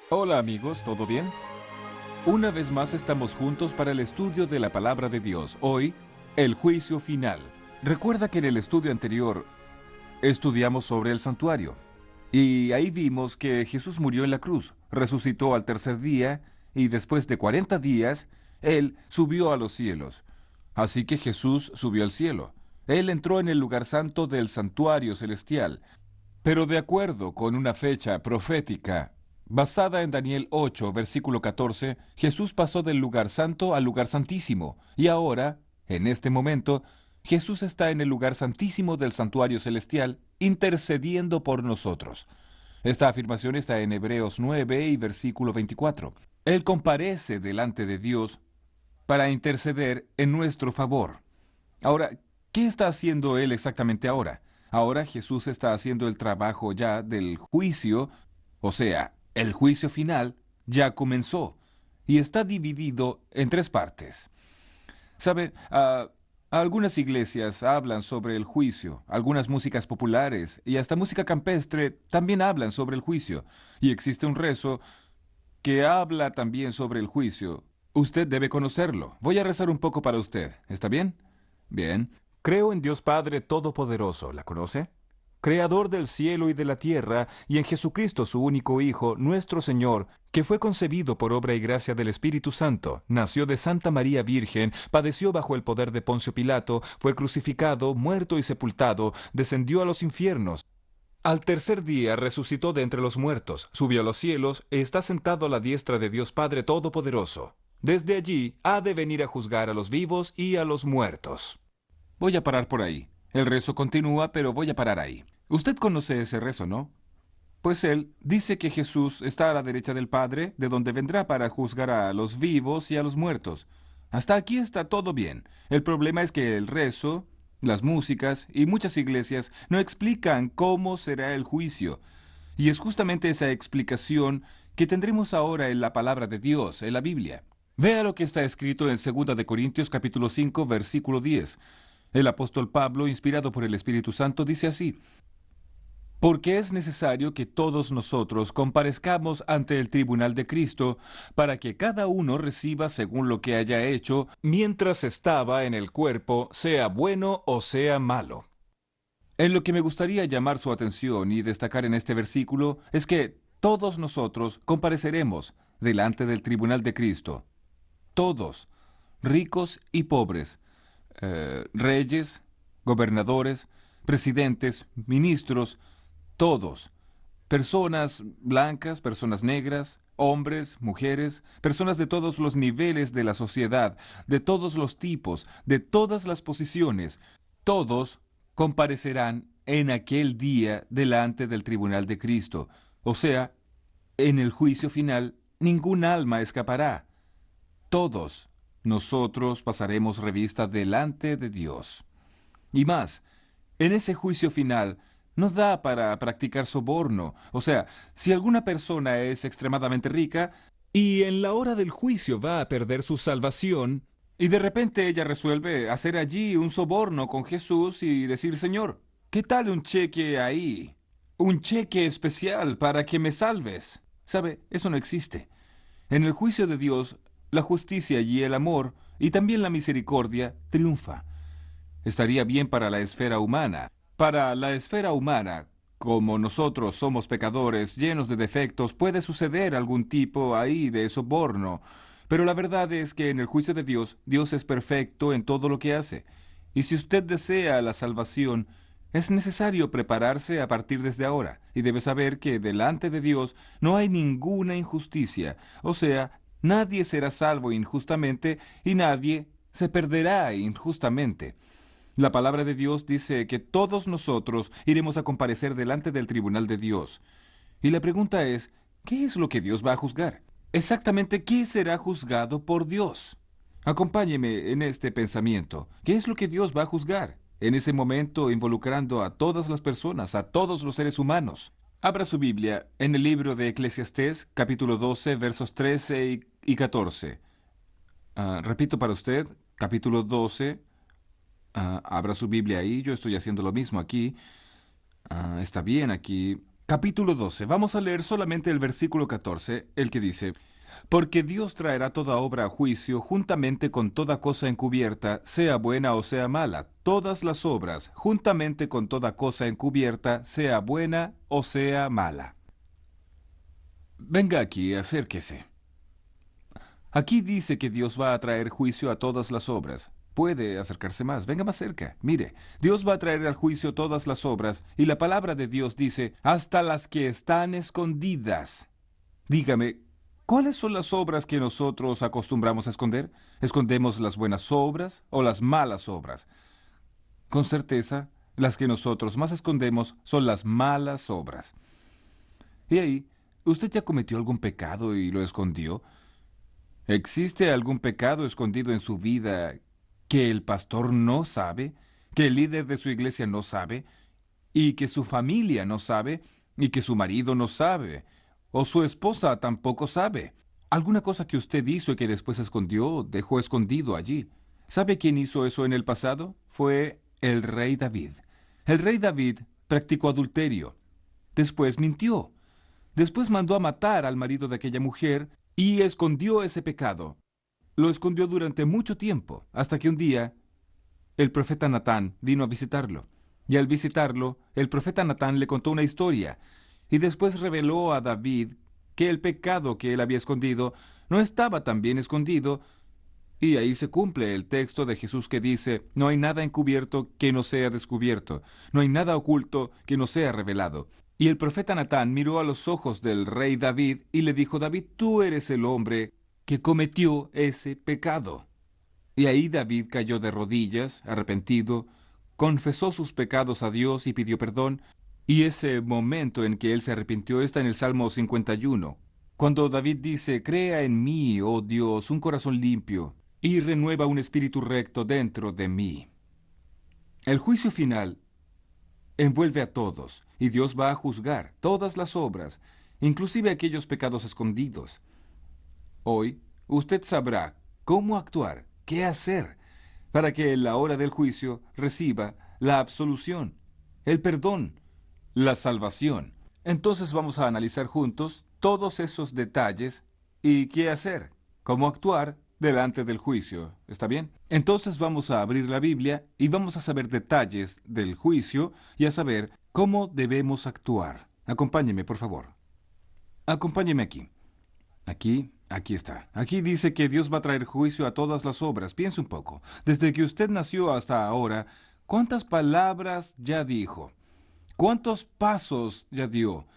Hola amigos, ¿todo bien? Una vez más estamos juntos para el estudio de la palabra de Dios. Hoy, el juicio final. Recuerda que en el estudio anterior estudiamos sobre el santuario. Y ahí vimos que Jesús murió en la cruz, resucitó al tercer día y después de 40 días, Él subió a los cielos. Así que Jesús subió al cielo. Él entró en el lugar santo del santuario celestial. Pero de acuerdo con una fecha profética basada en Daniel 8, versículo 14, Jesús pasó del lugar santo al lugar santísimo, y ahora, en este momento, Jesús está en el lugar santísimo del santuario celestial, intercediendo por nosotros. Esta afirmación está en Hebreos 9 y versículo 24. Él comparece delante de Dios para interceder en nuestro favor. Ahora, ¿qué está haciendo Él exactamente ahora? Ahora Jesús está haciendo el trabajo ya del juicio, o sea, el juicio final ya comenzó y está dividido en tres partes. ¿Sabe? Algunas iglesias hablan sobre el juicio, algunas músicas populares y hasta música campestre también hablan sobre el juicio, y existe un rezo que habla también sobre el juicio. Usted debe conocerlo. Voy a rezar un poco para usted. ¿Está bien? Bien. Creo en Dios Padre Todopoderoso. ¿La conoce? Creador del cielo y de la tierra, y en Jesucristo su único Hijo, nuestro Señor, que fue concebido por obra y gracia del Espíritu Santo, nació de Santa María Virgen, padeció bajo el poder de Poncio Pilato, fue crucificado, muerto y sepultado, descendió a los infiernos. Al tercer día resucitó de entre los muertos, subió a los cielos e está sentado a la diestra de Dios Padre Todopoderoso. Desde allí ha de venir a juzgar a los vivos y a los muertos. Voy a parar por ahí. El rezo continúa, pero voy a parar ahí. Usted conoce ese rezo, ¿no? Pues él dice que Jesús está a la derecha del Padre, de donde vendrá para juzgar a los vivos y a los muertos. Hasta aquí está todo bien. El problema es que el rezo, las músicas y muchas iglesias no explican cómo será el juicio. Y es justamente esa explicación que tendremos ahora en la palabra de Dios, en la Biblia. Vea lo que está escrito en 2 de Corintios capítulo 5, versículo 10. El apóstol Pablo, inspirado por el Espíritu Santo, dice así: porque es necesario que todos nosotros comparezcamos ante el tribunal de Cristo, para que cada uno reciba según lo que haya hecho mientras estaba en el cuerpo, sea bueno o sea malo. En lo que me gustaría llamar su atención y destacar en este versículo es que todos nosotros compareceremos delante del tribunal de Cristo. Todos, ricos y pobres, reyes, gobernadores, presidentes, ministros, todos, personas blancas, personas negras, hombres, mujeres, personas de todos los niveles de la sociedad, de todos los tipos, de todas las posiciones, todos comparecerán en aquel día delante del tribunal de Cristo. O sea, en el juicio final, ningún alma escapará. Todos nosotros pasaremos revista delante de Dios. Y más, en ese juicio final no da para practicar soborno. O sea, si alguna persona es extremadamente rica y en la hora del juicio va a perder su salvación, y de repente ella resuelve hacer allí un soborno con Jesús y decir: Señor, ¿qué tal un cheque ahí? Un cheque especial para que me salves. ¿Sabe? Eso no existe. En el juicio de Dios, la justicia y el amor, y también la misericordia, triunfa. Estaría bien para la esfera humana. Para la esfera humana, como nosotros somos pecadores llenos de defectos, puede suceder algún tipo ahí de soborno. Pero la verdad es que en el juicio de Dios, Dios es perfecto en todo lo que hace. Y si usted desea la salvación, es necesario prepararse a partir desde ahora, y debe saber que delante de Dios no hay ninguna injusticia, o sea, nadie será salvo injustamente y nadie se perderá injustamente. La palabra de Dios dice que todos nosotros iremos a comparecer delante del tribunal de Dios. Y la pregunta es, ¿qué es lo que Dios va a juzgar? Exactamente, ¿qué será juzgado por Dios? Acompáñeme en este pensamiento. ¿Qué es lo que Dios va a juzgar? En ese momento, involucrando a todas las personas, a todos los seres humanos. Abra su Biblia en el libro de Eclesiastés, capítulo 12, versos 13 y 14. Repito para usted, capítulo 12. Abra su Biblia ahí, yo estoy haciendo lo mismo aquí. Está bien aquí. Capítulo 12. Vamos a leer solamente el versículo 14, el que dice: Porque Dios traerá toda obra a juicio juntamente con toda cosa encubierta, sea buena o sea mala, todas las obras, juntamente con toda cosa encubierta, sea buena o sea mala. Venga aquí, acérquese. Aquí dice que Dios va a traer juicio a todas las obras. Puede acercarse más, venga más cerca. Mire, Dios va a traer al juicio todas las obras, y la palabra de Dios dice, hasta las que están escondidas. Dígame, ¿cuáles son las obras que nosotros acostumbramos a esconder? ¿Escondemos las buenas obras o las malas obras? Con certeza, las que nosotros más escondemos son las malas obras. Y ahí, ¿usted ya cometió algún pecado y lo escondió? ¿Existe algún pecado escondido en su vida que el pastor no sabe, que el líder de su iglesia no sabe, y que su familia no sabe, y que su marido no sabe, o su esposa tampoco sabe? ¿Alguna cosa que usted hizo y que después escondió, dejó escondido allí? ¿Sabe quién hizo eso en el pasado? Fue el rey David. El rey David practicó adulterio. Después mintió. Después mandó a matar al marido de aquella mujer y escondió ese pecado. Lo escondió durante mucho tiempo, hasta que un día el profeta Natán vino a visitarlo. Y al visitarlo, el profeta Natán le contó una historia, y después reveló a David que el pecado que él había escondido no estaba tan bien escondido, y ahí se cumple el texto de Jesús que dice, no hay nada encubierto que no sea descubierto, no hay nada oculto que no sea revelado. Y el profeta Natán miró a los ojos del rey David y le dijo, David, tú eres el hombre que cometió ese pecado. Y ahí David cayó de rodillas, arrepentido, confesó sus pecados a Dios y pidió perdón, y ese momento en que él se arrepintió está en el Salmo 51, cuando David dice, crea en mí, oh Dios, un corazón limpio, y renueva un espíritu recto dentro de mí. El juicio final envuelve a todos, y Dios va a juzgar todas las obras, inclusive aquellos pecados escondidos. Hoy, usted sabrá cómo actuar, qué hacer, para que en la hora del juicio reciba la absolución, el perdón, la salvación. Entonces vamos a analizar juntos todos esos detalles y qué hacer, cómo actuar delante del juicio. ¿Está bien? Entonces vamos a abrir la Biblia y vamos a saber detalles del juicio y a saber cómo debemos actuar. Acompáñeme, por favor. Acompáñeme aquí. Aquí está. Aquí dice que Dios va a traer juicio a todas las obras. Piense un poco. Desde que usted nació hasta ahora, ¿cuántas palabras ya dijo? ¿Cuántos pasos ya dio?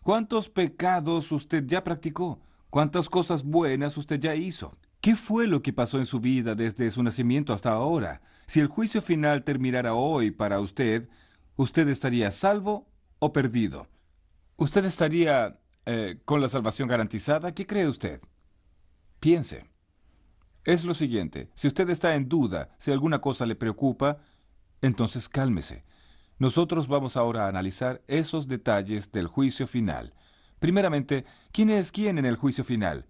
¿Cuántos pecados usted ya practicó? ¿Cuántas cosas buenas usted ya hizo? ¿Qué fue lo que pasó en su vida desde su nacimiento hasta ahora? Si el juicio final terminara hoy para usted, ¿usted estaría salvo o perdido? ¿Usted estaría con la salvación garantizada? ¿Qué cree usted? Piense. Es lo siguiente, si usted está en duda, si alguna cosa le preocupa, entonces cálmese. Nosotros vamos ahora a analizar esos detalles del juicio final. Primeramente, ¿quién es quién en el juicio final?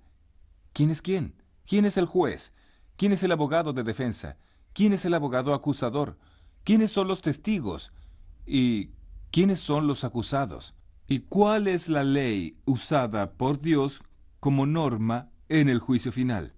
¿Quién es quién? ¿Quién es el juez? ¿Quién es el abogado de defensa? ¿Quién es el abogado acusador? ¿Quiénes son los testigos? ¿Y quiénes son los acusados? ¿Y cuál es la ley usada por Dios como norma en el juicio final?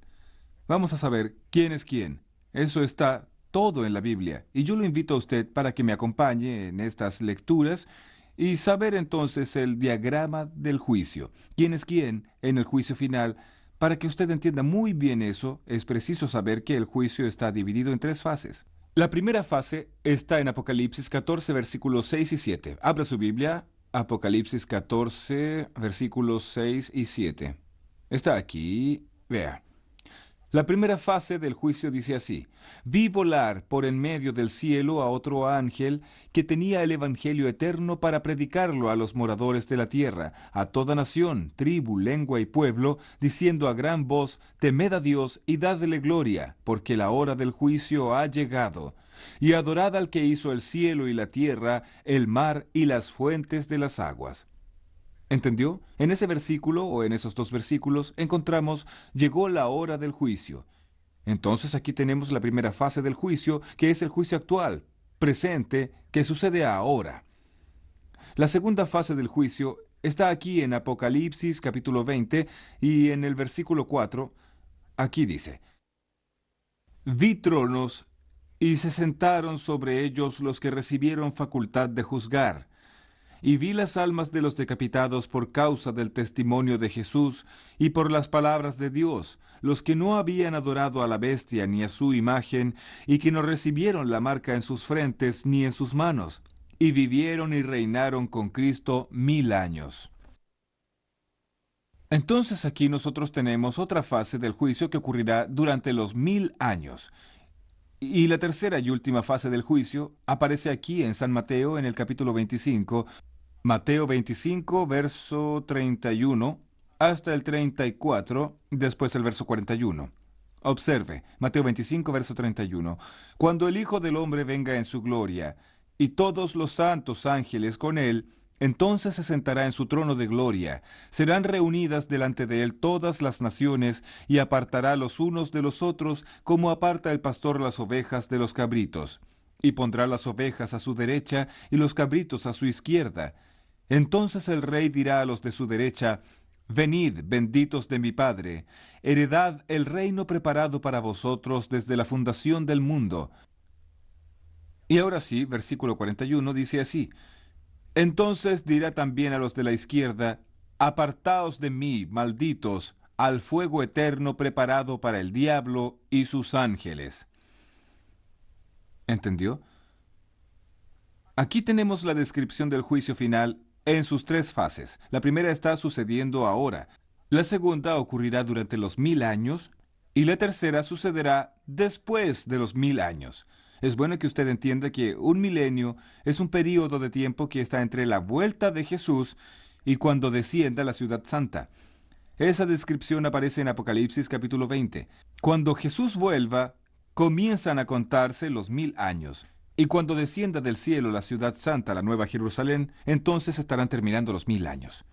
Vamos a saber quién es quién. Eso está todo en la Biblia, y yo lo invito a usted para que me acompañe en estas lecturas y saber entonces el diagrama del juicio. ¿Quién es quién en el juicio final? Para que usted entienda muy bien eso, es preciso saber que el juicio está dividido en tres fases. La primera fase está en Apocalipsis 14, versículos 6 y 7. Abra su Biblia, Apocalipsis 14, versículos 6 y 7. Está aquí, vea. La primera fase del juicio dice así: vi volar por en medio del cielo a otro ángel que tenía el evangelio eterno para predicarlo a los moradores de la tierra, a toda nación, tribu, lengua y pueblo, diciendo a gran voz: temed a Dios y dadle gloria, porque la hora del juicio ha llegado. Y adorad al que hizo el cielo y la tierra, el mar y las fuentes de las aguas. ¿Entendió? En ese versículo o en esos dos versículos encontramos llegó la hora del juicio. Entonces aquí tenemos la primera fase del juicio, que es el juicio actual, presente, que sucede ahora. La segunda fase del juicio está aquí en Apocalipsis capítulo 20 y en el versículo 4. Aquí dice: Vi tronos y se sentaron sobre ellos los que recibieron facultad de juzgar. Y vi las almas de los decapitados por causa del testimonio de Jesús y por las palabras de Dios, los que no habían adorado a la bestia ni a su imagen, y que no recibieron la marca en sus frentes ni en sus manos, y vivieron y reinaron con Cristo 1000 años. Entonces aquí nosotros tenemos otra fase del juicio que ocurrirá durante los 1000 años. Y la tercera y última fase del juicio aparece aquí en San Mateo en el capítulo 25, Mateo 25, verso 31, hasta el 34, después el verso 41. Observe, Mateo 25, verso 31. Cuando el Hijo del Hombre venga en su gloria, y todos los santos ángeles con él, entonces se sentará en su trono de gloria. Serán reunidas delante de él todas las naciones, y apartará los unos de los otros, como aparta el pastor las ovejas de los cabritos. Y pondrá las ovejas a su derecha, y los cabritos a su izquierda. Entonces el rey dirá a los de su derecha: Venid, benditos de mi Padre, heredad el reino preparado para vosotros desde la fundación del mundo. Y ahora sí, versículo 41 dice así: Entonces dirá también a los de la izquierda: Apartaos de mí, malditos, al fuego eterno preparado para el diablo y sus ángeles. ¿Entendió? Aquí tenemos la descripción del juicio final en sus tres fases. La primera está sucediendo ahora, la segunda ocurrirá durante los 1000 años y la tercera sucederá después de los 1000 años. Es bueno que usted entienda que un milenio es un período de tiempo que está entre la vuelta de Jesús y cuando descienda a la ciudad santa. Esa descripción aparece en Apocalipsis capítulo 20. Cuando Jesús vuelva, comienzan a contarse los 1000 años. Y cuando descienda del cielo la ciudad santa, la nueva Jerusalén, entonces estarán terminando los 1000 años.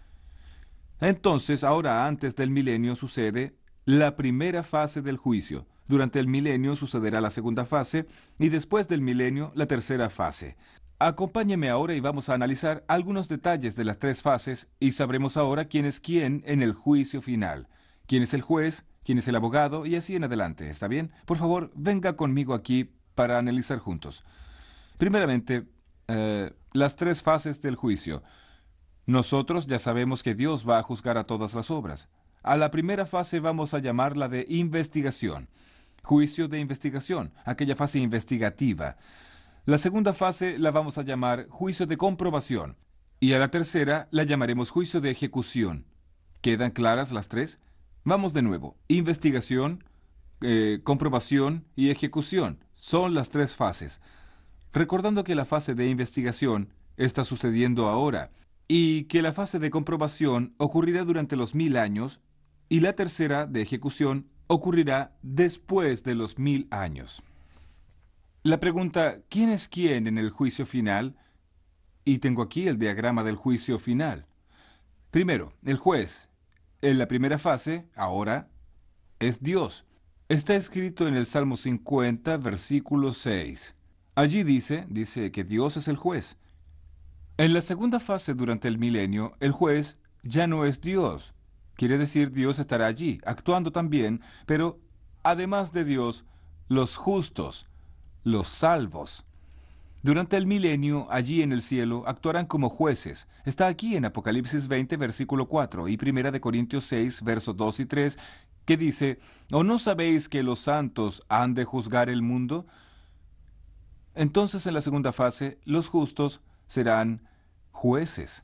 Entonces, ahora antes del milenio sucede la primera fase del juicio. Durante el milenio sucederá la segunda fase y después del milenio la tercera fase. Acompáñeme ahora y vamos a analizar algunos detalles de las tres fases y sabremos ahora quién es quién en el juicio final. Quién es el juez, quién es el abogado y así en adelante. ¿Está bien? Por favor, venga conmigo aquí para analizar juntos. Primeramente, las tres fases del juicio. Nosotros ya sabemos que Dios va a juzgar a todas las obras. A la primera fase vamos a llamarla de investigación. Juicio de investigación, aquella fase investigativa. La segunda fase la vamos a llamar juicio de comprobación. Y a la tercera la llamaremos juicio de ejecución. ¿Quedan claras las tres? Vamos de nuevo. Investigación, comprobación y ejecución. Son las tres fases. Recordando que la fase de investigación está sucediendo ahora y que la fase de comprobación ocurrirá durante los 1000 años y la tercera de ejecución ocurrirá después de los 1000 años. La pregunta, ¿quién es quién en el juicio final? Y tengo aquí el diagrama del juicio final. Primero, el juez. En la primera fase, ahora, es Dios. Está escrito en el Salmo 50, versículo 6. Allí dice que Dios es el juez. En la segunda fase durante el milenio, el juez ya no es Dios. Quiere decir, Dios estará allí, actuando también, pero además de Dios, los justos, los salvos. Durante el milenio, allí en el cielo, actuarán como jueces. Está aquí en Apocalipsis 20, versículo 4, y 1 Corintios 6, versos 2 y 3, que dice: ¿O no sabéis que los santos han de juzgar el mundo? Entonces, en la segunda fase, los justos serán jueces.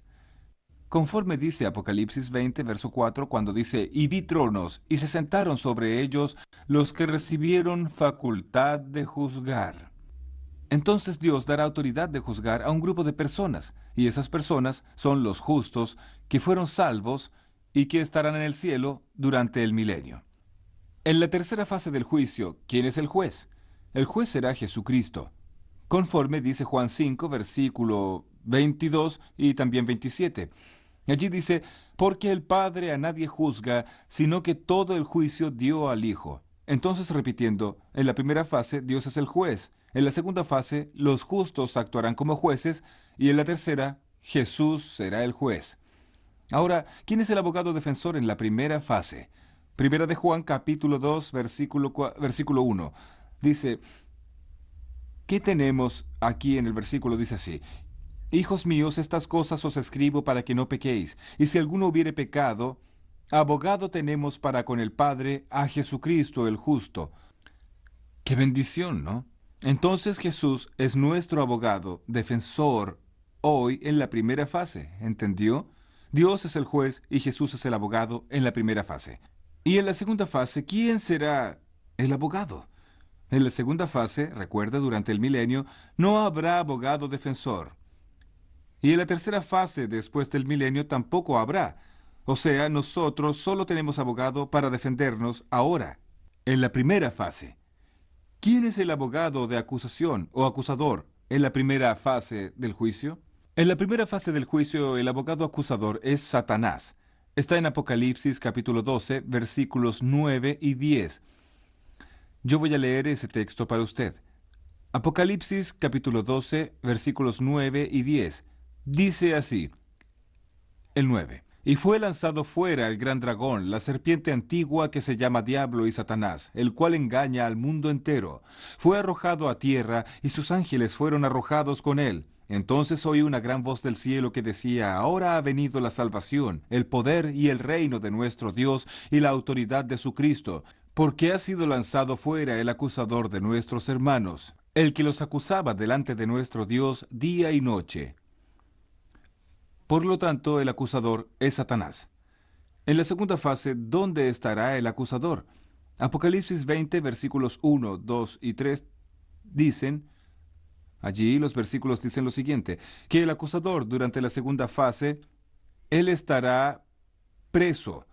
Conforme dice Apocalipsis 20, verso 4, cuando dice: Y vi tronos, y se sentaron sobre ellos los que recibieron facultad de juzgar. Entonces Dios dará autoridad de juzgar a un grupo de personas, y esas personas son los justos que fueron salvos y que estarán en el cielo durante el milenio. En la tercera fase del juicio, ¿quién es el juez? El juez será Jesucristo. Conforme dice Juan 5, versículo 22 y también 27. Allí dice: porque el Padre a nadie juzga, sino que todo el juicio dio al Hijo. Entonces, repitiendo, en la primera fase Dios es el juez, en la segunda fase los justos actuarán como jueces y en la tercera Jesús será el juez. Ahora, ¿quién es el abogado defensor en la primera fase? Primera de Juan, capítulo 2, versículo 1. Dice, ¿qué tenemos aquí en el versículo? Dice así: Hijos míos, estas cosas os escribo para que no pequéis. Y si alguno hubiere pecado, abogado tenemos para con el Padre a Jesucristo el justo. ¡Qué bendición!, ¿no? Entonces Jesús es nuestro abogado, defensor, hoy en la primera fase, ¿entendió? Dios es el juez y Jesús es el abogado en la primera fase. Y en la segunda fase, ¿quién será el abogado? En la segunda fase, recuerda, durante el milenio, no habrá abogado defensor. Y en la tercera fase, después del milenio, tampoco habrá. O sea, nosotros solo tenemos abogado para defendernos ahora, en la primera fase. ¿Quién es el abogado de acusación o acusador en la primera fase del juicio? En la primera fase del juicio, el abogado acusador es Satanás. Está en Apocalipsis capítulo 12, versículos 9 y 10. Yo voy a leer ese texto para usted. Apocalipsis capítulo 12, versículos 9 y 10. Dice así, el 9. Y fue lanzado fuera el gran dragón, la serpiente antigua que se llama Diablo y Satanás, el cual engaña al mundo entero. Fue arrojado a tierra, y sus ángeles fueron arrojados con él. Entonces oí una gran voz del cielo que decía: Ahora ha venido la salvación, el poder y el reino de nuestro Dios y la autoridad de su Cristo, porque ha sido lanzado fuera el acusador de nuestros hermanos, el que los acusaba delante de nuestro Dios día y noche. Por lo tanto, el acusador es Satanás. En la segunda fase, ¿dónde estará el acusador? Apocalipsis 20, versículos 1, 2 y 3 dicen, allí los versículos dicen lo siguiente, que el acusador durante la segunda fase, él estará preso.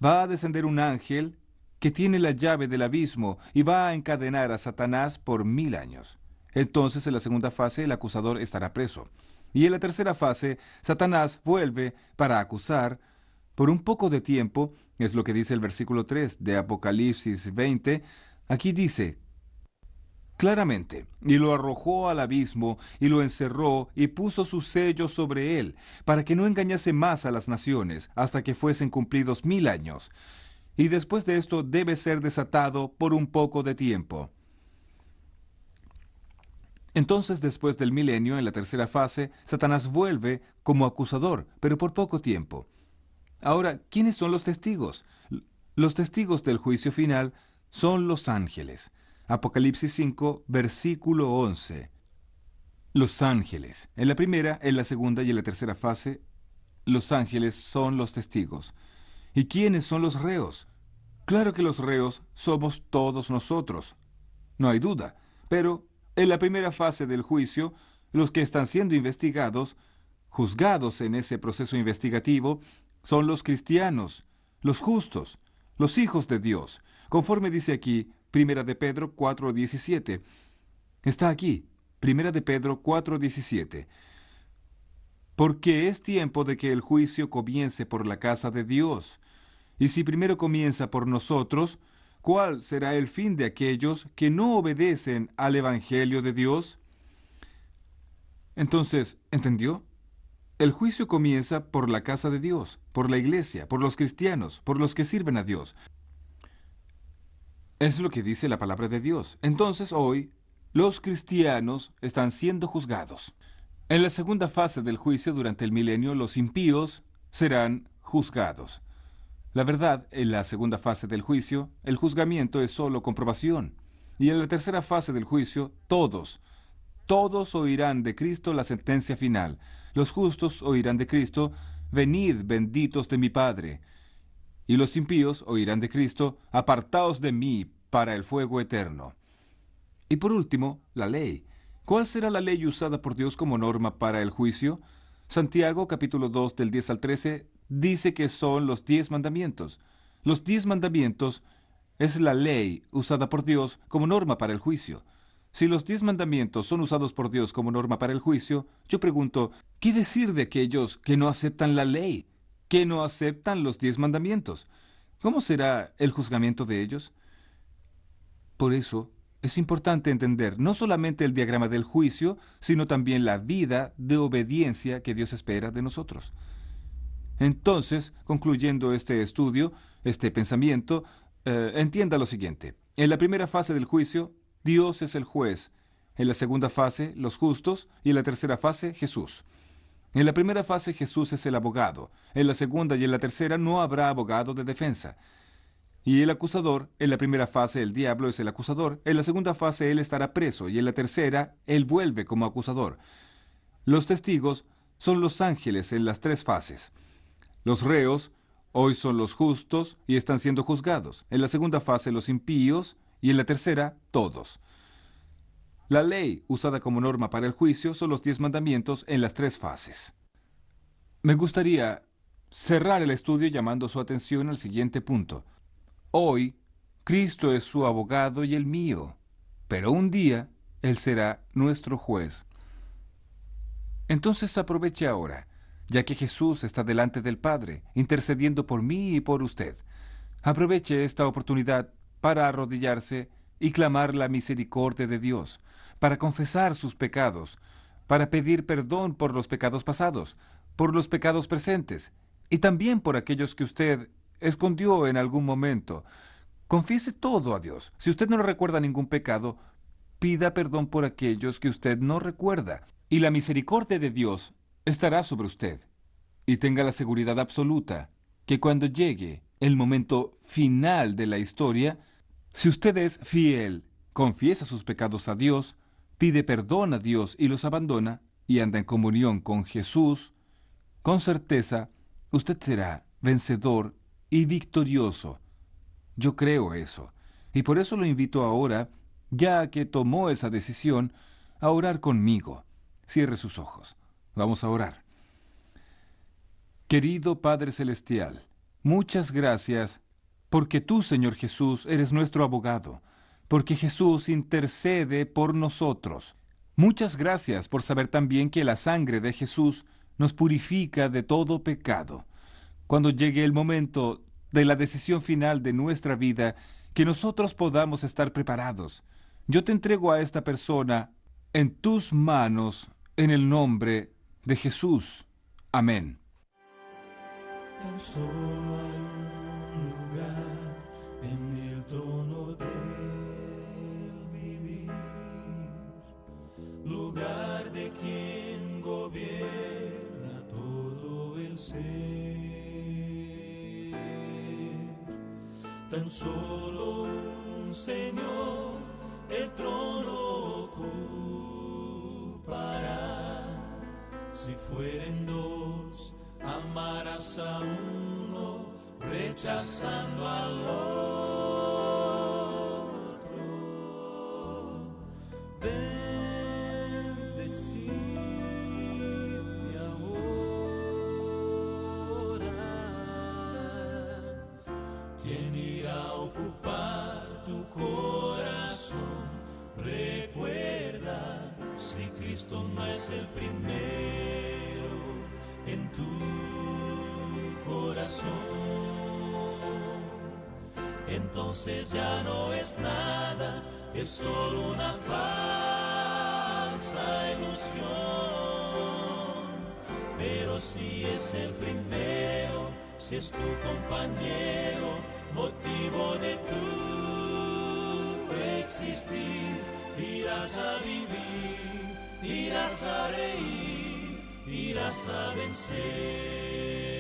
Va a descender un ángel que tiene la llave del abismo y va a encadenar a Satanás por 1000 años. Entonces, en la segunda fase, el acusador estará preso. Y en la tercera fase, Satanás vuelve para acusar por un poco de tiempo, es lo que dice el versículo 3 de Apocalipsis 20. Aquí dice claramente, y lo arrojó al abismo, y lo encerró, y puso su sello sobre él, para que no engañase más a las naciones, hasta que fuesen cumplidos 1000 años. Y después de esto debe ser desatado por un poco de tiempo. Entonces, después del milenio, en la tercera fase, Satanás vuelve como acusador, pero por poco tiempo. Ahora, ¿quiénes son los testigos? Los testigos del juicio final son los ángeles. Apocalipsis 5, versículo 11. Los ángeles. En la primera, en la segunda y en la tercera fase, los ángeles son los testigos. ¿Y quiénes son los reos? Claro que los reos somos todos nosotros. No hay duda, pero en la primera fase del juicio, los que están siendo investigados, juzgados en ese proceso investigativo, son los cristianos, los justos, los hijos de Dios, conforme dice aquí, Primera de Pedro 4:17. Está aquí, Primera de Pedro 4:17. Porque es tiempo de que el juicio comience por la casa de Dios. Y si primero comienza por nosotros, ¿cuál será el fin de aquellos que no obedecen al Evangelio de Dios? Entonces, ¿entendió? El juicio comienza por la casa de Dios, por la iglesia, por los cristianos, por los que sirven a Dios. Es lo que dice la palabra de Dios. Entonces, hoy, los cristianos están siendo juzgados. En la segunda fase del juicio durante el milenio, los impíos serán juzgados. La verdad, en la segunda fase del juicio, el juzgamiento es solo comprobación. Y en la tercera fase del juicio, todos oirán de Cristo la sentencia final. Los justos oirán de Cristo: venid, benditos de mi Padre. Y los impíos oirán de Cristo: apartaos de mí para el fuego eterno. Y por último, la ley. ¿Cuál será la ley usada por Dios como norma para el juicio? Santiago capítulo 2 del 10 al 13 dice que son los 10 mandamientos. Los 10 mandamientos es la ley usada por Dios como norma para el juicio. Si los 10 mandamientos son usados por Dios como norma para el juicio, yo pregunto, ¿qué decir de aquellos que no aceptan la ley, que no aceptan los 10 mandamientos? ¿Cómo será el juzgamiento de ellos? Por eso, es importante entender no solamente el diagrama del juicio, sino también la vida de obediencia que Dios espera de nosotros. Entonces, concluyendo este estudio, este pensamiento, entienda lo siguiente. En la primera fase del juicio, Dios es el juez. En la segunda fase, los justos. Y en la tercera fase, Jesús. En la primera fase, Jesús es el abogado. En la segunda y en la tercera, no habrá abogado de defensa. Y el acusador, en la primera fase el diablo es el acusador, en la segunda fase él estará preso y en la tercera él vuelve como acusador. Los testigos son los ángeles en las tres fases. Los reos hoy son los justos y están siendo juzgados. En la segunda fase los impíos y en la tercera todos. La ley usada como norma para el juicio son los 10 mandamientos en las tres fases. Me gustaría cerrar el estudio llamando su atención al siguiente punto. Hoy, Cristo es su abogado y el mío, pero un día Él será nuestro juez. Entonces aproveche ahora, ya que Jesús está delante del Padre, intercediendo por mí y por usted. Aproveche esta oportunidad para arrodillarse y clamar la misericordia de Dios, para confesar sus pecados, para pedir perdón por los pecados pasados, por los pecados presentes, y también por aquellos que usted escondió en algún momento. Confiese todo a Dios. Si usted no recuerda ningún pecado, pida perdón por aquellos que usted no recuerda, y la misericordia de Dios estará sobre usted. Y tenga la seguridad absoluta que cuando llegue el momento final de la historia, si usted es fiel, confiesa sus pecados a Dios, pide perdón a Dios y los abandona, y anda en comunión con Jesús, con certeza, usted será vencedor y victorioso. Yo creo eso, y por eso lo invito ahora, ya que tomó esa decisión, a orar conmigo. Cierre sus ojos. Vamos a orar. Querido Padre Celestial, muchas gracias porque tú, Señor Jesús, eres nuestro abogado, porque Jesús intercede por nosotros. Muchas gracias por saber también que la sangre de Jesús nos purifica de todo pecado. Cuando llegue el momento de la decisión final de nuestra vida, que nosotros podamos estar preparados. Yo te entrego a esta persona en tus manos, en el nombre de Jesús. Amén. Tan solo hay un lugar en el trono de vivir, lugar de quien gobierna todo el ser. Tan solo un Señor el trono ocupará. Si fueren dos, amarás a uno, rechazando al otro. Bendecide ahora. ¿Quién irá a ocupar tu corazón? Recuerda, si Cristo no es el primero en tu corazón, entonces ya no es nada, es solo una falsa ilusión. Pero si es el primero, si es tu compañero, motivo de tu existir, irás a vivir, irás a reír, irás a vencer.